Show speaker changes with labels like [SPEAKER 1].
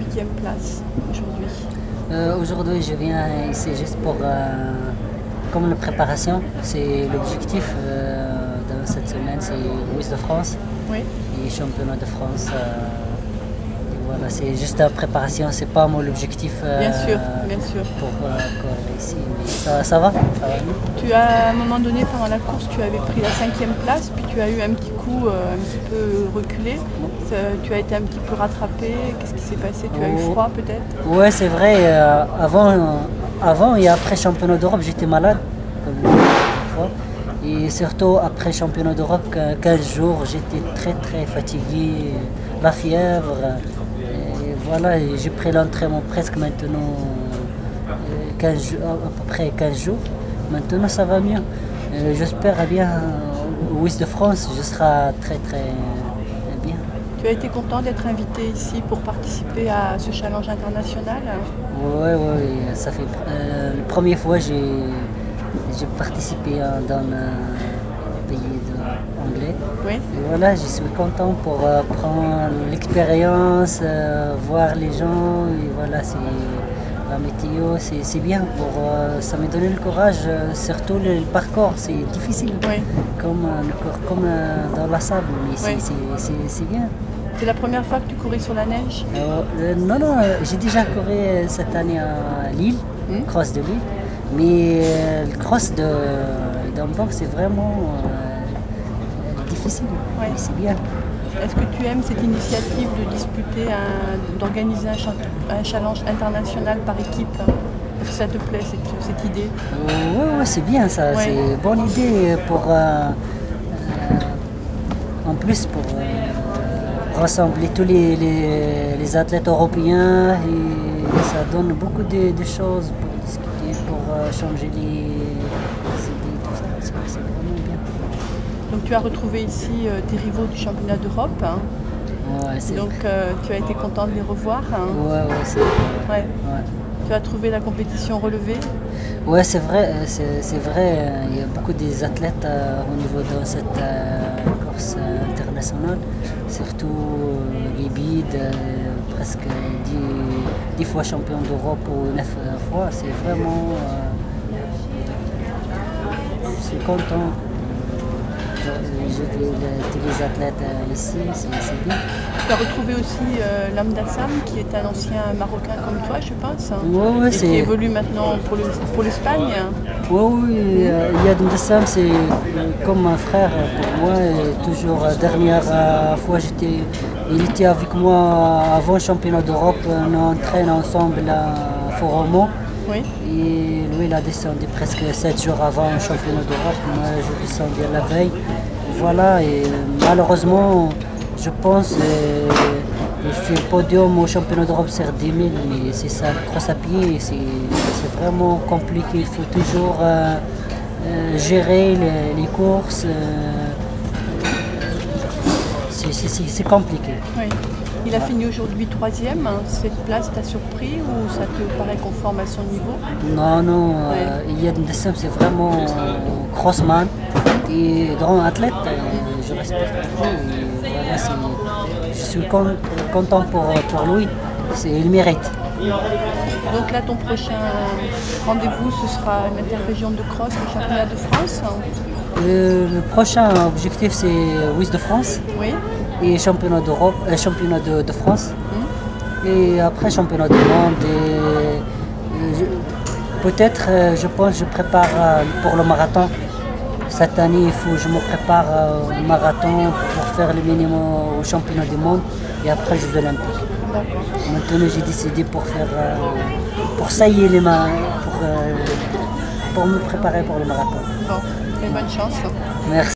[SPEAKER 1] 5e place aujourd'hui?
[SPEAKER 2] Aujourd'hui, je viens ici juste pour, comme la préparation, c'est l'objectif dans cette semaine, c'est Miss de France
[SPEAKER 1] Oui.
[SPEAKER 2] et championnat de France. Et voilà, c'est juste la préparation, c'est pas mon objectif
[SPEAKER 1] Bien sûr, bien sûr.
[SPEAKER 2] pour courir ici. Mais ça va, ça va.
[SPEAKER 1] Tu as, à un moment donné, pendant la course, tu avais pris la 5e place, puis tu as eu un petit coup un petit peu reculé. Tu as été un petit peu rattrapé. Qu'est-ce qui s'est passé? Tu as eu froid peut-être?
[SPEAKER 2] Ouais, c'est vrai. Avant et après championnat d'Europe, j'étais malade. Comme une fois. Et surtout après championnat d'Europe, 15 jours, j'étais très fatigué, la fièvre. Et voilà, et j'ai pris l'entraînement presque maintenant 15 jours, à peu près 15 jours. Maintenant, ça va mieux. J'espère bien au Miss de France, je serai très bien.
[SPEAKER 1] Tu as été content d'être invité ici pour participer à ce challenge international?
[SPEAKER 2] Oui, ça fait la première fois j'ai participé dans le pays anglais.
[SPEAKER 1] Oui.
[SPEAKER 2] Et voilà, je suis content pour prendre l'expérience, voir les gens. Et voilà, c'est la météo, c'est bien. Ça m'a donné le courage, surtout le parcours, c'est difficile.
[SPEAKER 1] Oui.
[SPEAKER 2] Comme dans la sable, mais
[SPEAKER 1] Oui.
[SPEAKER 2] c'est bien.
[SPEAKER 1] C'est la première fois que tu courais sur la neige?
[SPEAKER 2] Non, j'ai déjà couru cette année à Lille, cross de Lille, mais le cross d'Hambourg c'est vraiment difficile,
[SPEAKER 1] Ouais.
[SPEAKER 2] mais c'est bien.
[SPEAKER 1] Est-ce que tu aimes cette initiative de disputer, d'organiser un challenge international par équipe? Est-ce que ça te plaît cette idée?
[SPEAKER 2] Oui, c'est bien ça,
[SPEAKER 1] Ouais.
[SPEAKER 2] c'est une bonne idée pour en plus pour rassembler tous les athlètes européens et ça donne beaucoup de choses pour discuter, pour changer les idées, tout ça. C'est vraiment bien.
[SPEAKER 1] Donc tu as retrouvé ici tes rivaux du championnat d'Europe, hein.
[SPEAKER 2] Ouais,
[SPEAKER 1] Donc tu as été content de les revoir, hein.
[SPEAKER 2] ouais, c'est
[SPEAKER 1] Ouais.
[SPEAKER 2] ouais.
[SPEAKER 1] Tu as trouvé la compétition relevée?
[SPEAKER 2] Ouais, c'est vrai, il y a beaucoup des athlètes au niveau de cette course internationale, surtout les bides, presque 10 fois champion d'Europe ou 9 fois, c'est vraiment, je suis content. Je vis tous les athlètes ici, c'est bien.
[SPEAKER 1] Tu as retrouvé aussi Lamdassam, qui est un ancien Marocain comme toi, je pense, hein,
[SPEAKER 2] Ouais,
[SPEAKER 1] et qui évolue maintenant pour l'Espagne.
[SPEAKER 2] Oui, Yad Mdassam, c'est comme un frère pour moi. Et toujours, dernière fois, il était avec moi avant le championnat d'Europe. On entraîne ensemble à Fort-Romont.
[SPEAKER 1] Oui.
[SPEAKER 2] Et lui, il a descendu presque 7 jours avant le championnat d'Europe. Moi, je descendais la veille. Voilà, et malheureusement, je pense il fait le podium au championnat d'Europe sur 10 000, mais c'est ça, le cross à pied, c'est vraiment compliqué. Il faut toujours gérer les courses. C'est compliqué.
[SPEAKER 1] Oui. Il a fini aujourd'hui 3e. Cette place t'a surpris ou ça te paraît conforme à son niveau?
[SPEAKER 2] Non,
[SPEAKER 1] Ouais.
[SPEAKER 2] Yad Mdassam, c'est vraiment crossman et grand athlète. Je respecte beaucoup. Et voilà, je suis content pour lui. Il mérite.
[SPEAKER 1] Donc là, ton prochain rendez-vous, ce sera l'interrégion de cross, le championnat de France.
[SPEAKER 2] Le prochain objectif, c'est Miss de France
[SPEAKER 1] Oui.
[SPEAKER 2] et championnat d'Europe, championnat de France. Et après championnat du monde. Peut-être, je pense, je prépare pour le marathon. Cette année, il faut que je me prépare au marathon pour faire le minimum au championnat du monde et après Jeux olympiques.
[SPEAKER 1] D'accord.
[SPEAKER 2] Maintenant, j'ai décidé pour sailler les mains, pour me préparer pour le marathon.
[SPEAKER 1] Bon, et bonne chance.
[SPEAKER 2] Merci.